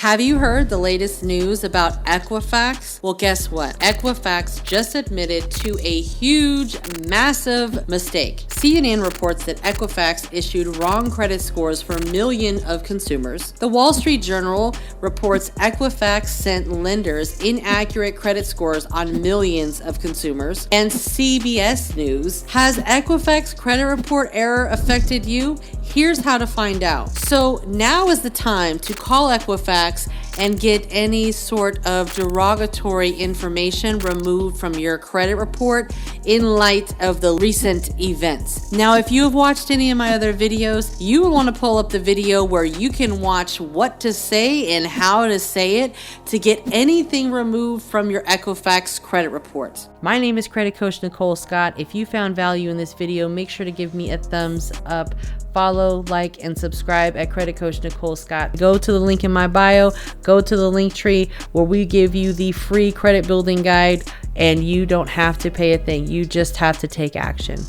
Have you heard the latest news about Equifax? Well, guess what? Equifax just admitted to a huge, massive mistake. CNN reports that Equifax issued wrong credit scores for millions of consumers. The Wall Street Journal reports Equifax sent lenders inaccurate credit scores on millions of consumers. And CBS News, has Equifax credit report error affected you? Here's how to find out. So now is the time to call Equifax and get any sort of derogatory information removed from your credit report in light of the recent events. Now, if you have watched any of my other videos, you will want to pull up the video where you can watch what to say and how to say it to get anything removed from your Equifax credit report. My name is Credit Coach Nicole Scott. If you found value in this video, make sure to give me a thumbs up. Follow, like, and subscribe at Credit Coach Nicole Scott. Go to the link in my bio, go to the link tree where we give you the free credit building guide, and you don't have to pay a thing. You just have to take action.